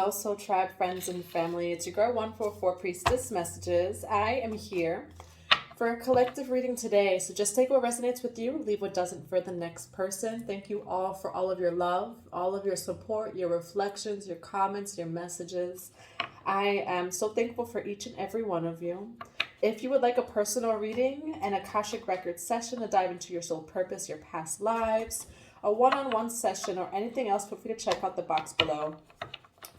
well, Soul Tribe, friends, and family. It's your girl 144 Priestess Messages. I am here for a collective reading today. So just take what resonates with you, leave what doesn't for the next person. Thank you all for all of your love, all of your support, your reflections, your comments, your messages. I am so thankful for each and every one of you. If you would like a personal reading, an Akashic Records session to dive into your soul purpose, your past lives, a one-on-one session, or anything else, feel free to check out the box below.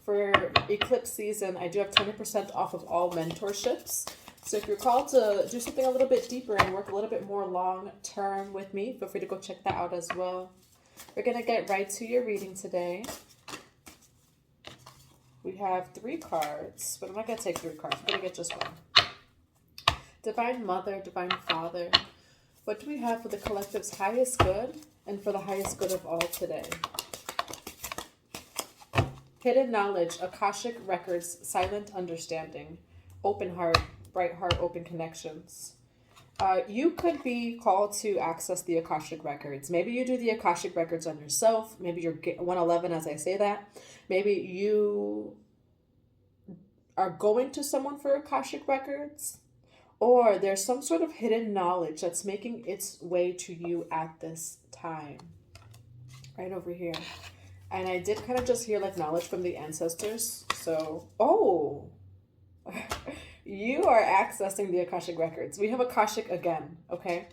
For eclipse season, I do have 20% off of all mentorships. So if you're called to do something a little bit deeper and work a little bit more long-term with me, feel free to go check that out as well. We're going to get right to your reading today. We have 3 cards, but I'm not going to take 3 cards. I'm going to get just one. Divine Mother, Divine Father, what do we have for the collective's highest good and for the highest good of all today? Hidden knowledge, Akashic Records, silent understanding, open heart, bright heart, open connections. You could be called to access the Akashic Records. Maybe you do the Akashic Records on yourself. Maybe you're 111 as I say that. Maybe you are going to someone for Akashic Records. Or there's some sort of hidden knowledge that's making its way to you at this time. Right over here. And I did kind of just hear like knowledge from the ancestors. So, you are accessing the Akashic Records. We have Akashic again, okay?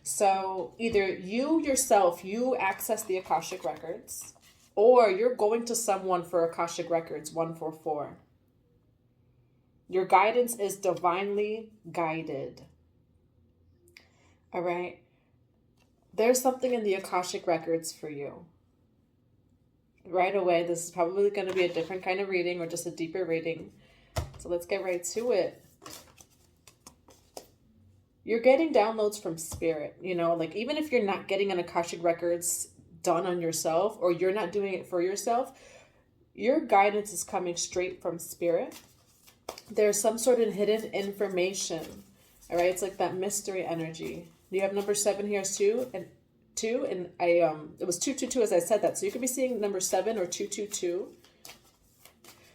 So either you yourself, you access the Akashic Records, or you're going to someone for Akashic Records 144. Your guidance is divinely guided. All right? There's something in the Akashic Records for you. Right away, this is probably going to be a different kind of reading or just a deeper reading. So let's get right to it. You're getting downloads from spirit, like even if you're not getting an Akashic Records done on yourself or you're not doing it for yourself, your guidance is coming straight from spirit. There's some sort of hidden information. All right, it's like that mystery energy. You have number 7 here too, and it was 222 as I said that. So you could be seeing number 7 or 222.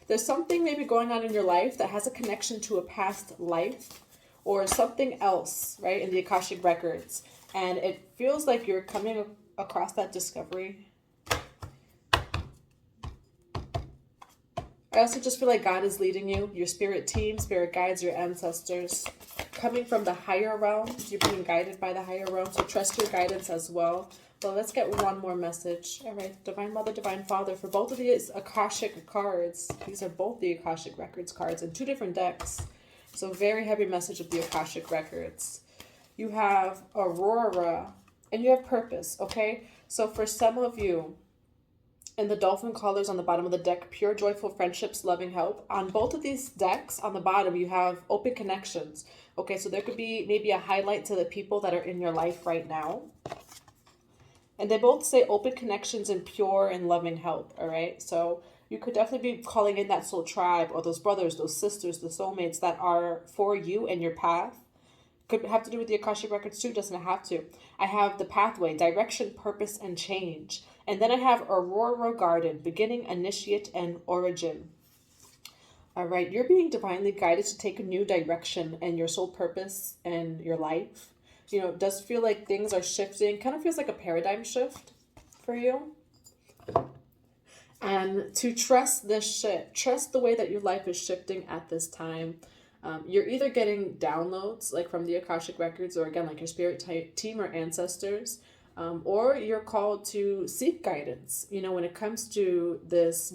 There's something maybe going on in your life that has a connection to a past life or something else, right, in the Akashic Records. And it feels like you're coming across that discovery. I also just feel like God is leading you, your spirit team, spirit guides, your ancestors. Coming from the higher realms, you're being guided by the higher realms, so trust your guidance as well. Well, let's get one more message. All right, Divine Mother, Divine Father, for both of these Akashic cards, these are both the Akashic Records cards in 2 different decks. So very heavy message of the Akashic Records. You have Aurora, and you have Purpose, okay? So for some of you, and the dolphin colors on the bottom of the deck, pure, joyful friendships, loving help. On both of these decks, on the bottom, you have open connections. Okay, so there could be maybe a highlight to the people that are in your life right now. And they both say open connections and pure and loving help, all right? So you could definitely be calling in that soul tribe or those brothers, those sisters, the soulmates that are for you and your path. Could have to do with the Akashic Records too, doesn't have to. I have the pathway, direction, purpose, and change. And then I have Aurora Garden, beginning, initiate, and origin. All right, you're being divinely guided to take a new direction in your soul purpose and your life. It does feel like things are shifting. Kind of feels like a paradigm shift for you. And to trust this shift, trust the way that your life is shifting at this time. You're either getting downloads like from the Akashic Records or again like your spirit team or ancestors, or you're called to seek guidance, when it comes to this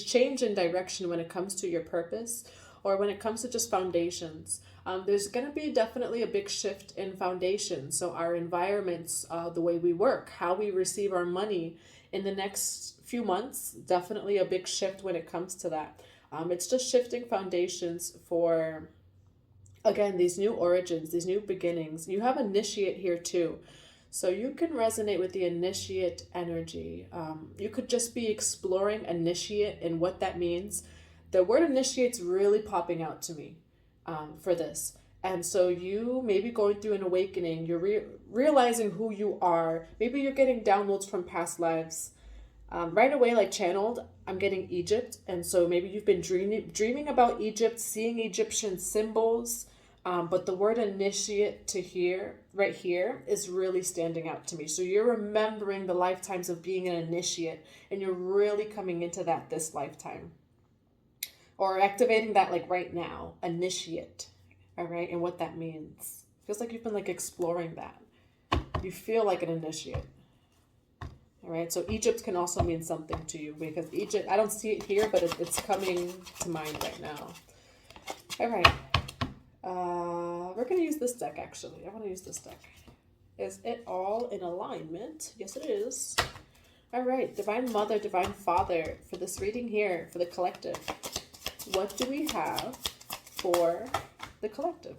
change in direction when it comes to your purpose or when it comes to just foundations. There's going to be definitely a big shift in foundations. So our environments, the way we work, how we receive our money in the next few months, definitely a big shift when it comes to that. It's just shifting foundations for, again, these new origins, these new beginnings. You have initiate here too. So you can resonate with the initiate energy. You could just be exploring initiate and what that means. The word initiate's really popping out to me for this. And so you may be going through an awakening. You're realizing who you are. Maybe you're getting downloads from past lives. Right away, like channeled, I'm getting Egypt. And so maybe you've been dreaming about Egypt, seeing Egyptian symbols. But the word initiate to here, right here, is really standing out to me. So you're remembering the lifetimes of being an initiate, and you're really coming into that this lifetime. Or activating that like right now, initiate. All right, and what that means. Feels like you've been like exploring that. You feel like an initiate. All right, so Egypt can also mean something to you, because Egypt, I don't see it here, but it's coming to mind right now. All right, we're going to use this deck, actually. I want to use this deck. Is it all in alignment? Yes, it is. All right, Divine Mother, Divine Father, for this reading here, for the collective. What do we have for the collective?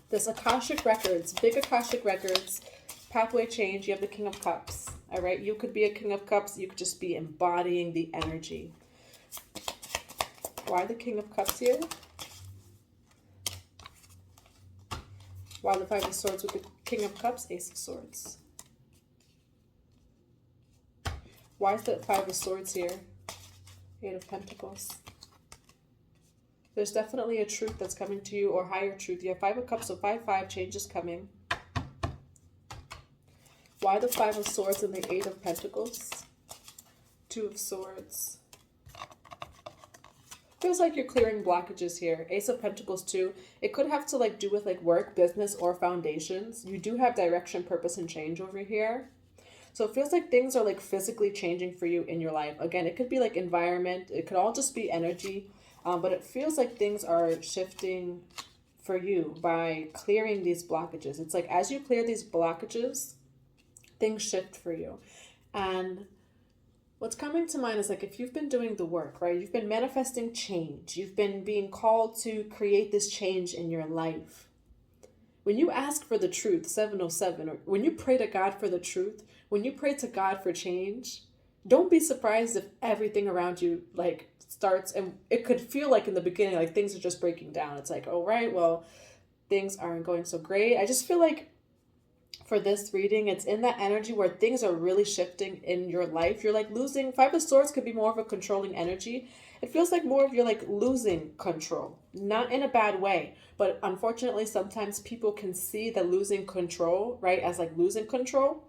This Akashic Records, big Akashic Records, pathway change. You have the King of Cups. All right, you could be a King of Cups. You could just be embodying the energy. Why the King of Cups here? Why the Five of Swords with the King of Cups? Ace of Swords. Why is the Five of Swords here? Eight of Pentacles. There's definitely a truth that's coming to you, or higher truth. You have Five of Cups, so 5-5, change is coming. Why the Five of Swords and the Eight of Pentacles? Two of Swords. Feels like you're clearing blockages here. Ace of Pentacles too. It could have to like do with like work, business, or foundations. You do have direction, purpose, and change over here. So it feels like things are like physically changing for you in your life. Again, it could be like environment. It could all just be energy. But it feels like things are shifting for you by clearing these blockages. It's like as you clear these blockages, things shift for you. And what's coming to mind is like if you've been doing the work, right? You've been manifesting change. You've been being called to create this change in your life. When you ask for the truth, 707, or when you pray to God for the truth, when you pray to God for change, don't be surprised if everything around you like starts, and it could feel like in the beginning, like things are just breaking down. It's like, oh, right, well, things aren't going so great. I just feel like for this reading, it's in that energy where things are really shifting in your life. You're like losing. Five of Swords could be more of a controlling energy. It feels like more of you're like losing control, not in a bad way, but unfortunately sometimes people can see the losing control, right, as like losing control,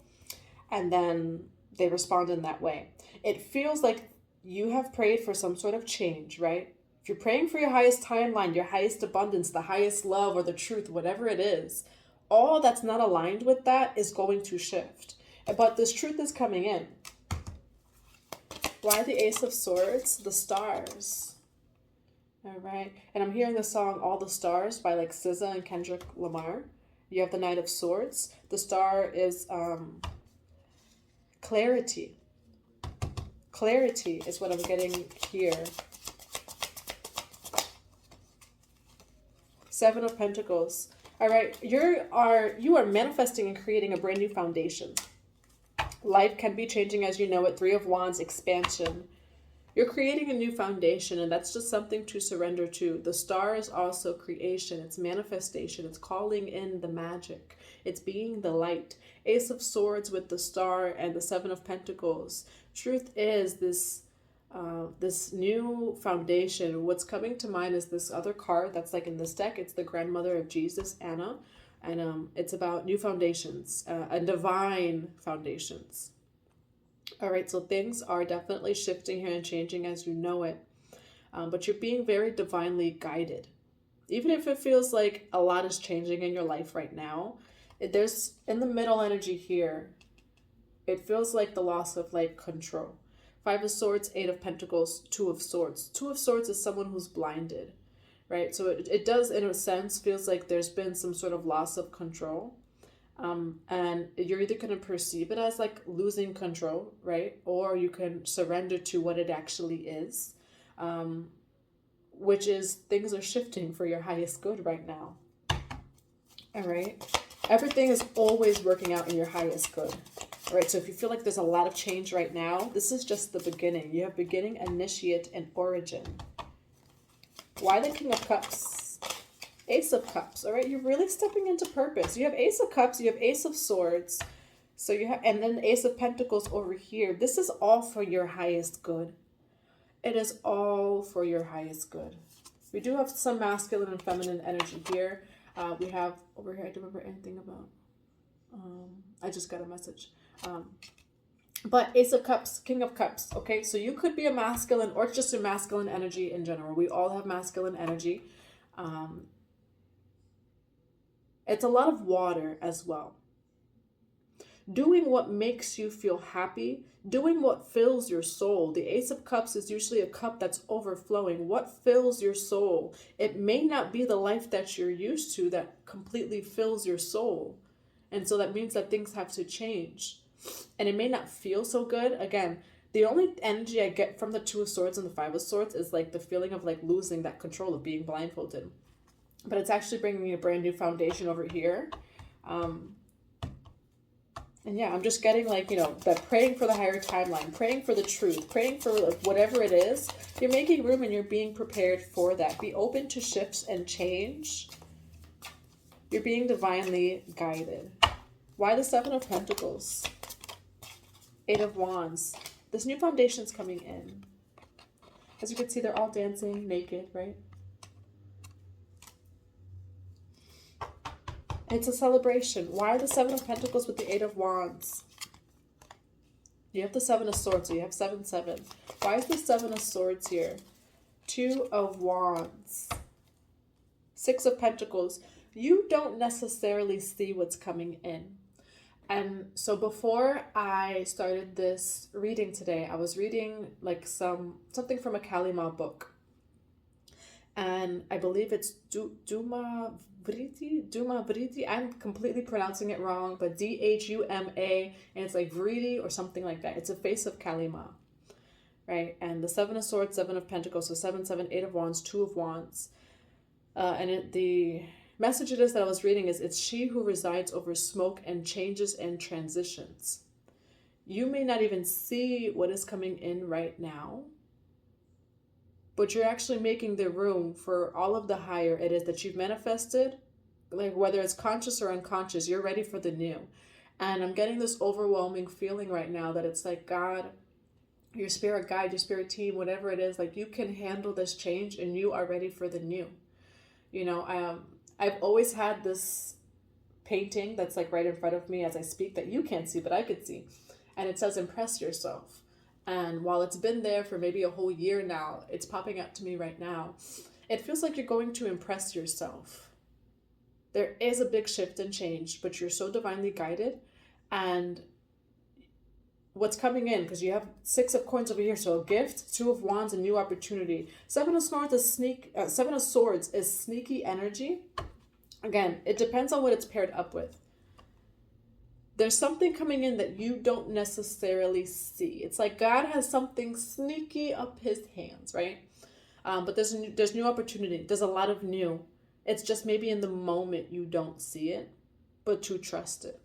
and then they respond in that way. It feels like you have prayed for some sort of change, right? If you're praying for your highest timeline, your highest abundance, the highest love, or the truth, whatever it is, all that's not aligned with that is going to shift. But this truth is coming in. Why the Ace of Swords? The stars. All right. And I'm hearing the song All the Stars by like SZA and Kendrick Lamar. You have the Knight of Swords. The star is clarity. Clarity is what I'm getting here. Seven of Pentacles. All right, you are manifesting and creating a brand new foundation. Life can be changing as you know it. Three of Wands, expansion. You're creating a new foundation, and that's just something to surrender to. The star is also creation. It's manifestation. It's calling in the magic. It's being the light. Ace of Swords with the star and the Seven of Pentacles. Truth is this new foundation. What's coming to mind is this other card that's like in this deck. It's the grandmother of Jesus, Anna, and it's about new foundations, and divine foundations. All right, so things are definitely shifting here and changing as you know it, but you're being very divinely guided. Even if it feels like a lot is changing in your life right now, there's in the middle energy here, it feels like the loss of like control. Five of Swords, Eight of Pentacles, Two of Swords. Two of Swords is someone who's blinded, right? So it does, in a sense, feels like there's been some sort of loss of control. And you're either going to perceive it as like losing control, right? Or you can surrender to what it actually is, which is things are shifting for your highest good right now. All right. Everything is always working out in your highest good. All right, so if you feel like there's a lot of change right now, this is just the beginning. You have beginning, initiate, and origin. Why the King of Cups? Ace of Cups, all right? You're really stepping into purpose. You have Ace of Cups, you have Ace of Swords. So you have, and then Ace of Pentacles over here. This is all for your highest good. It is all for your highest good. We do have some masculine and feminine energy here. We have over here, I don't remember anything about, I just got a message. But Ace of Cups, King of Cups, okay? So you could be a masculine or just a masculine energy in general. We all have masculine energy. It's a lot of water as well. Doing what makes you feel happy, doing what fills your soul. The Ace of Cups is usually a cup that's overflowing. What fills your soul? It may not be the life that you're used to that completely fills your soul. And so that means that things have to change. And it may not feel so good. Again, the only energy I get from the Two of Swords and the Five of Swords is like the feeling of like losing that control of being blindfolded. But it's actually bringing me a brand new foundation over here. And yeah, I'm just getting like, you know, that praying for the higher timeline, praying for the truth, praying for like whatever it is. You're making room and you're being prepared for that. Be open to shifts and change. You're being divinely guided. Why the Seven of Pentacles? Eight of Wands. This new foundation's coming in. As you can see, they're all dancing naked, right? It's a celebration. Why the Seven of Pentacles with the Eight of Wands? You have the Seven of Swords, so you have 7, 7. Why is the Seven of Swords here? Two of Wands. Six of Pentacles. You don't necessarily see what's coming in. And so before I started this reading today, I was reading like something from a Kalima book. And I believe it's Duma Vriti. I'm completely pronouncing it wrong, but Dhuma, and it's like Vriti or something like that. It's a face of Kalima, right? And the Seven of Swords, Seven of Pentacles, so 7, 7, 8 of Wands, 2 of Wands. The message it is that I was reading is, it's she who resides over smoke and changes and transitions. You may not even see what is coming in right now, but you're actually making the room for all of the higher it is that you've manifested. Like whether it's conscious or unconscious, you're ready for the new. And I'm getting this overwhelming feeling right now that it's like God, your spirit guide, your spirit team, whatever it is, like you can handle this change and you are ready for the new. You know, I've always had this painting that's like right in front of me as I speak that you can't see, but I could see. And it says, impress yourself. And while it's been there for maybe a whole year now, it's popping up to me right now. It feels like you're going to impress yourself. There is a big shift and change, but you're so divinely guided. And what's coming in, because you have 6 of Coins over here, so a gift, 2 of Wands, a new opportunity. Seven of Swords is sneaky energy. Again, it depends on what it's paired up with. There's something coming in that you don't necessarily see. It's like God has something sneaky up his hands, right? But there's new opportunity. There's a lot of new. It's just maybe in the moment you don't see it, but to trust it.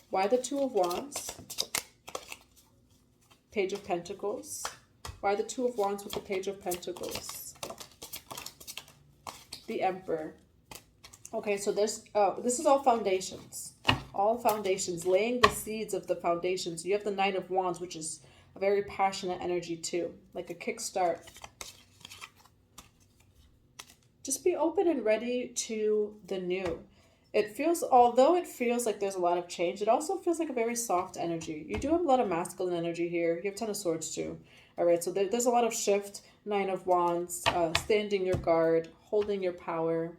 Why the Two of Wands? Page of Pentacles. Why the Two of Wands with the Page of Pentacles? The Emperor. Okay, so this is all foundations. All foundations, laying the seeds of the foundations. You have the Knight of Wands, which is a very passionate energy too, like a kickstart. Just be open and ready to the new. Although it feels like there's a lot of change, it also feels like a very soft energy. You do have a lot of masculine energy here. You have 10 of Swords too. All right, so there's a lot of shift. 9 of Wands, standing your guard, holding your power,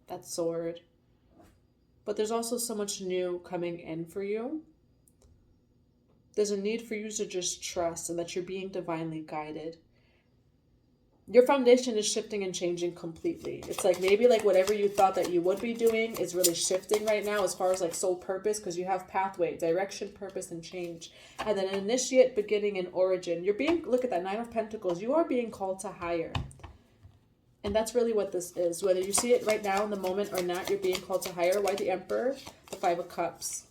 that sword. But there's also so much new coming in for you. There's a need for you to just trust and that you're being divinely guided. Your foundation is shifting and changing completely. It's like maybe like whatever you thought that you would be doing is really shifting right now as far as like soul purpose, because you have pathway, direction, purpose, and change. And then initiate, beginning, and origin. Look at that, 9 of Pentacles. You are being called to higher. And that's really what this is. Whether you see it right now in the moment or not, you're being called to higher. Why the Emperor? The 5 of Cups.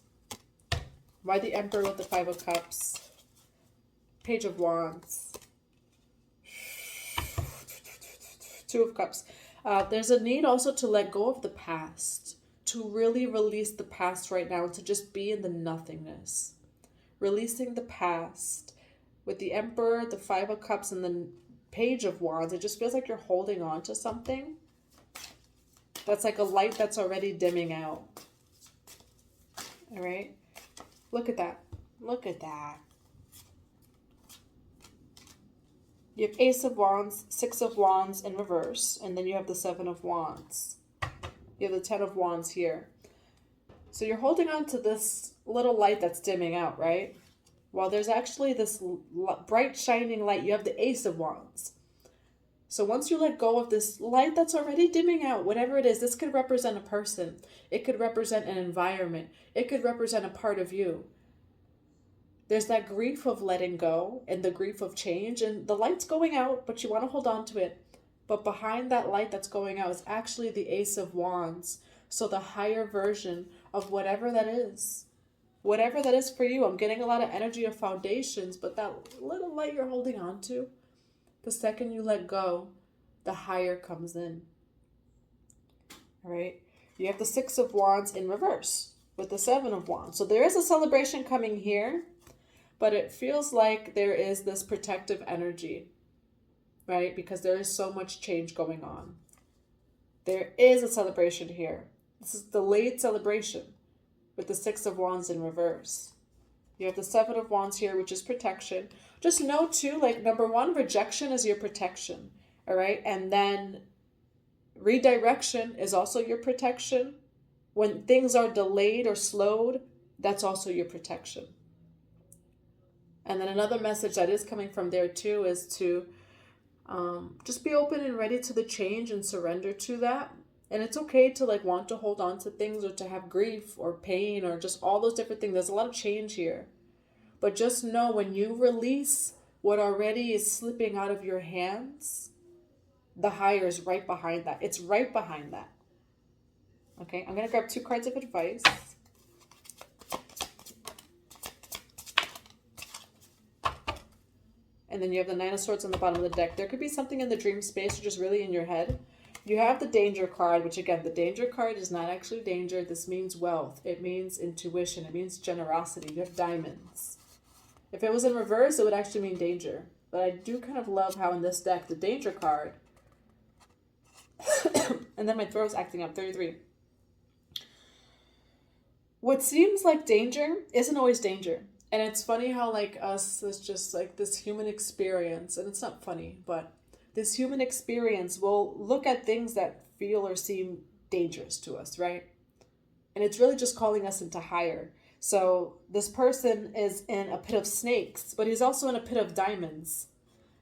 Why the Emperor with the 5 of Cups? Page of Wands. 2 of Cups. There's a need also to let go of the past, to really release the past right now, to just be in the nothingness. Releasing the past. With the Emperor, the Five of Cups, and the Page of Wands, it just feels like you're holding on to something. That's like a light that's already dimming out. All right? Look at that. Look at that. You have Ace of Wands, Six of Wands in reverse, and then you have the Seven of Wands. You have the Ten of Wands here. So you're holding on to this little light that's dimming out, right? Well, there's actually this bright shining light. You have the Ace of Wands. So once you let go of this light that's already dimming out, whatever it is, this could represent a person. It could represent an environment. It could represent a part of you. There's that grief of letting go and the grief of change, and the light's going out, but you want to hold on to it. But behind that light that's going out is actually the Ace of Wands. So the higher version of whatever that is. Whatever that is for you. I'm getting a lot of energy of foundations, but that little light you're holding on to, the second you let go, the higher comes in. All right? You have the Six of Wands in reverse with the Seven of Wands. So there is a celebration coming here, but it feels like there is this protective energy, right? Because there is so much change going on. There is a celebration here. This is delayed celebration with the Six of Wands in reverse. You have the Seven of Wands here, which is protection. Just know too, like, number one, rejection is your protection, all right? And then redirection is also your protection. When things are delayed or slowed, that's also your protection. And then another message that is coming from there too is to just be open and ready to the change and surrender to that. And it's okay to like want to hold on to things or to have grief or pain or just all those different things. There's a lot of change here. But just know when you release what already is slipping out of your hands, the higher is right behind that. It's right behind that. Okay, I'm going to grab 2 cards of advice. And then you have the Nine of Swords on the bottom of the deck. There could be something in the dream space or just really in your head. You have the Danger card, which again, the Danger card is not actually danger. This means wealth. It means intuition. It means generosity. You have Diamonds. If it was in reverse, it would actually mean danger. But I do kind of love how in this deck, the Danger card, and then my throat's acting up, 33. What seems like danger isn't always danger. And it's funny how like us, it's just like this human experience, and it's not funny, but this human experience will look at things that feel or seem dangerous to us, right? And it's really just calling us into higher. So this person is in a pit of snakes, but he's also in a pit of diamonds.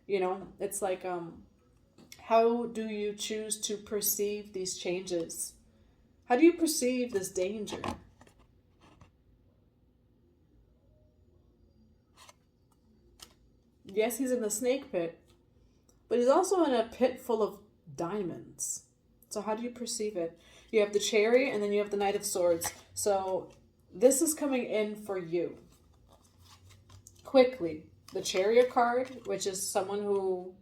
You know, it's like, how do you choose to perceive these changes? How do you perceive this danger? Yes, he's in the snake pit, but he's also in a pit full of diamonds. So how do you perceive it? You have the Chariot, and then you have the Knight of Swords. So this is coming in for you. Quickly, the Chariot card, which is someone who,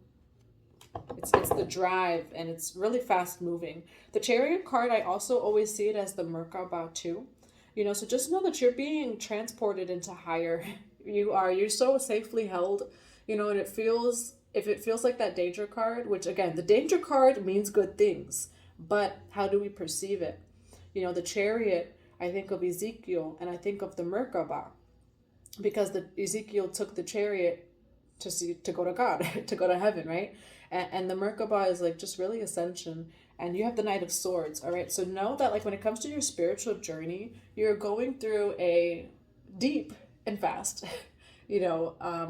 it's the drive, and it's really fast moving. The Chariot card, I also always see it as the Merkaba too. You know, so just know that you're being transported into higher. You're so safely held. You know, and if it feels like that Danger card, which again, the Danger card means good things, but how do we perceive it? You know, the Chariot, I think of Ezekiel, and I think of the Merkaba, because the Ezekiel took the Chariot to go to God, to go to heaven, right? And the Merkaba is like just really ascension. And you have the Knight of Swords, all right? So know that like when it comes to your spiritual journey, you're going through a deep and fast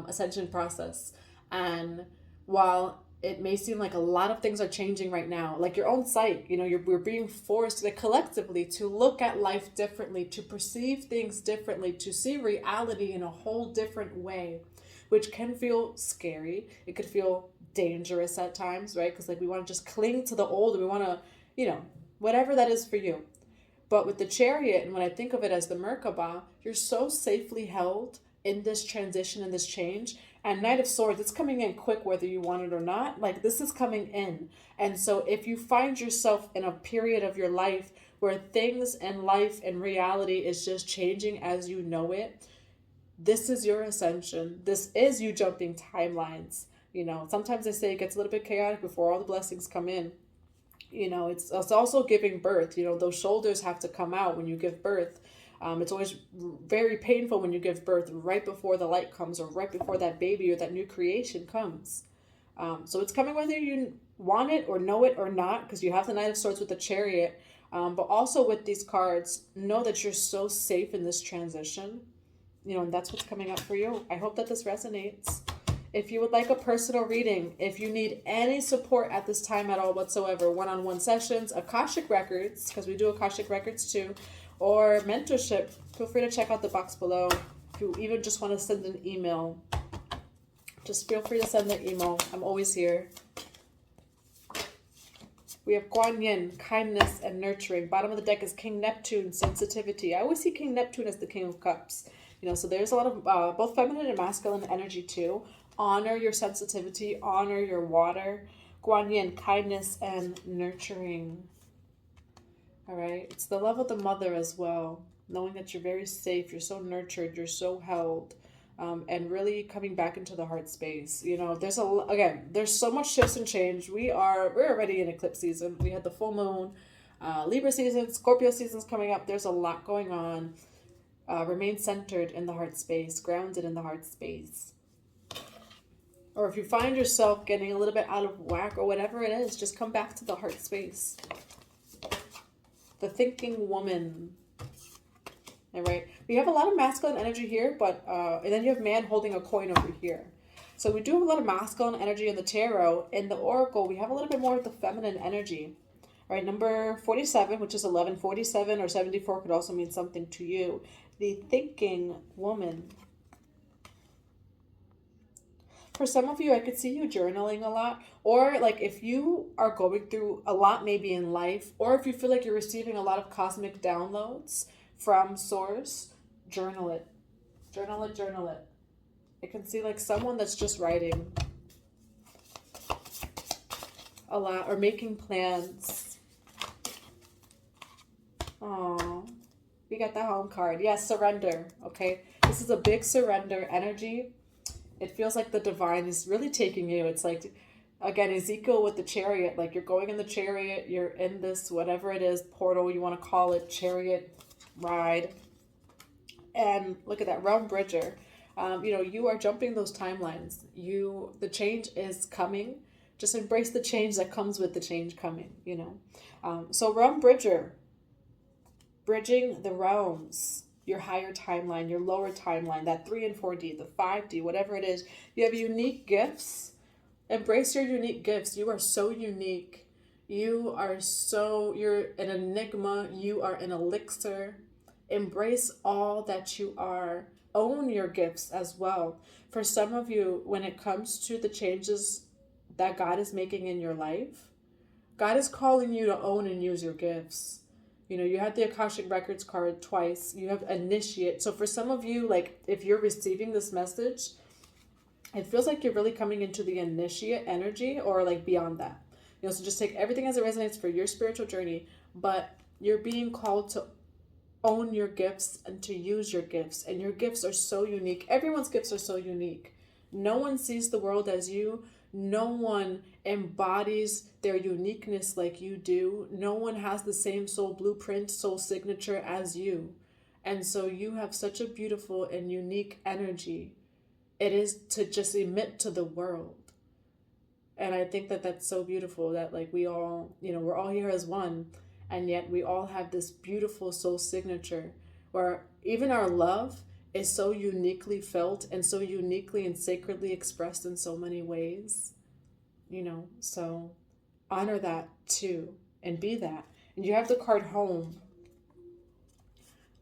ascension process. And while it may seem like a lot of things are changing right now, like your own sight, you know, we're being forced like collectively to look at life differently, to perceive things differently, to see reality in a whole different way, which can feel scary. It could feel dangerous at times, right? Because like we want to just cling to the old, and we want to, you know, whatever that is for you. But with the Chariot, and when I think of it as the Merkaba, you're so safely held in this transition and this change. And Knight of Swords, it's coming in quick whether you want it or not. Like this is coming in. And so if you find yourself in a period of your life where things in life and reality is just changing as you know it. This is your ascension. This is you jumping timelines. Sometimes they say it gets a little bit chaotic before all the blessings come in. It's also giving birth. Those shoulders have to come out when you give birth. It's always very painful when you give birth right before the light comes, or right before that baby or that new creation comes. So it's coming whether you want it or know it or not, because you have the Knight of Swords with the Chariot. But also with these cards, know that you're so safe in this transition. And that's what's coming up for you. I hope that this resonates. If you would like a personal reading, if you need any support at this time at all whatsoever, one-on-one sessions, Akashic Records, because we do Akashic Records too, or mentorship, feel free to check out the box below. If you even just want to send an email, just feel free to send the email. I'm always here. We have Guan Yin, kindness and nurturing. Bottom of the deck is King Neptune, sensitivity. I always see King Neptune as the King of Cups. So there's a lot of both feminine and masculine energy too. Honor your sensitivity, honor your water. Guan Yin, kindness and nurturing. All right. It's the love of the mother as well. Knowing that you're very safe, you're so nurtured, you're so held. And really coming back into the heart space. There's so much shifts and change. We're already in eclipse season. We had the full moon, Libra season, Scorpio season's coming up. There's a lot going on. Remain centered in the heart space, grounded in the heart space. Or if you find yourself getting a little bit out of whack or whatever it is, just come back to the heart space. The thinking woman. All right. We have a lot of masculine energy here, but and then you have man holding a coin over here. So we do have a lot of masculine energy in the tarot. In the oracle, we have a little bit more of the feminine energy. All right, number 47, which is 1147 or 74 could also mean something to you. The thinking woman. For some of you, I could see you journaling a lot, or like if you are going through a lot maybe in life, or if you feel like you're receiving a lot of cosmic downloads from source, journal it. Journal it, journal it. I can see like someone that's just writing a lot or making plans. Oh, we got the home card. Yes, surrender. Okay, this is a big surrender energy. It feels like the divine is really taking you. It's like, again, Ezekiel with the chariot. Like you're going in the chariot. You're in this, whatever it is, portal you want to call it, chariot ride. And look at that, realm bridger. You are jumping those timelines. The change is coming. Just embrace the change that comes with the change coming, So realm bridger, bridging the realms. Your higher timeline, your lower timeline, that 3 and 4D, the 5D, whatever it is. You have unique gifts. Embrace your unique gifts. You are so unique. You're an enigma. You are an elixir. Embrace all that you are. Own your gifts as well. For some of you, when it comes to the changes that God is making in your life, God is calling you to own and use your gifts. You had the Akashic Records card twice. You have initiate. So for some of you, like if you're receiving this message, it feels like you're really coming into the initiate energy or like beyond that. So just take everything as it resonates for your spiritual journey, but you're being called to own your gifts and to use your gifts. And your gifts are so unique. Everyone's gifts are so unique. No one sees the world as you. No one embodies their uniqueness like you do. No one has the same soul blueprint, soul signature as you. And so you have such a beautiful and unique energy. It is to just emit to the world. And I think that that's so beautiful that like we all, we're all here as one. And yet we all have this beautiful soul signature where even our love is so uniquely felt and so uniquely and sacredly expressed in so many ways, so honor that too and be that. And you have the card home.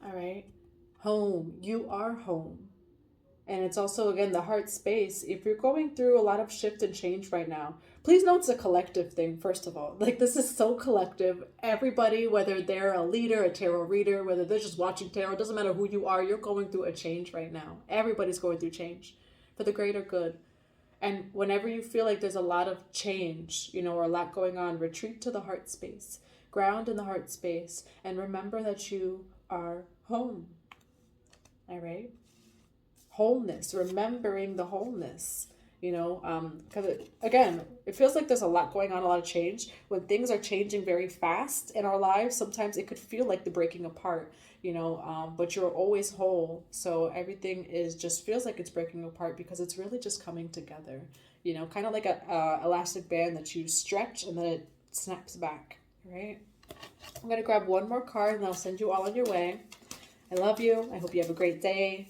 All right, home. You are home. And it's also, again, the heart space. If you're going through a lot of shift and change right now, please know it's a collective thing, first of all. Like, this is so collective. Everybody, whether they're a leader, a tarot reader, whether they're just watching tarot, it doesn't matter who you are, you're going through a change right now. Everybody's going through change for the greater good. And whenever you feel like there's a lot of change, or a lot going on, retreat to the heart space. Ground in the heart space and remember that you are home. All right? Wholeness, remembering the wholeness. Because again, it feels like there's a lot going on, a lot of change. When things are changing very fast in our lives, sometimes it could feel like the breaking apart, but you're always whole. So everything just feels like it's breaking apart because it's really just coming together, kind of like a elastic band that you stretch and then it snaps back, right? I'm going to grab one more card and I'll send you all on your way. I love you. I hope you have a great day.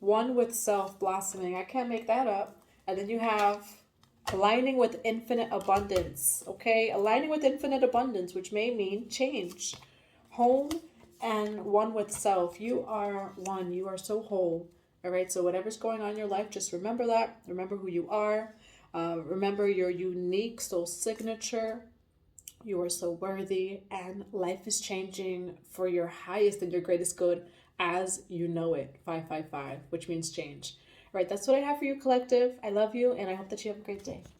One with self blossoming. I can't make that up. And then you have aligning with infinite abundance. Okay? Aligning with infinite abundance, which may mean change. Home and one with self. You are one. You are so whole. All right? So whatever's going on in your life, just remember that. Remember who you are. Remember your unique soul signature. You are so worthy. And life is changing for your highest and your greatest good as you know it. 555, which means change. All right, that's what I have for you, collective. I love you, and I hope that you have a great day.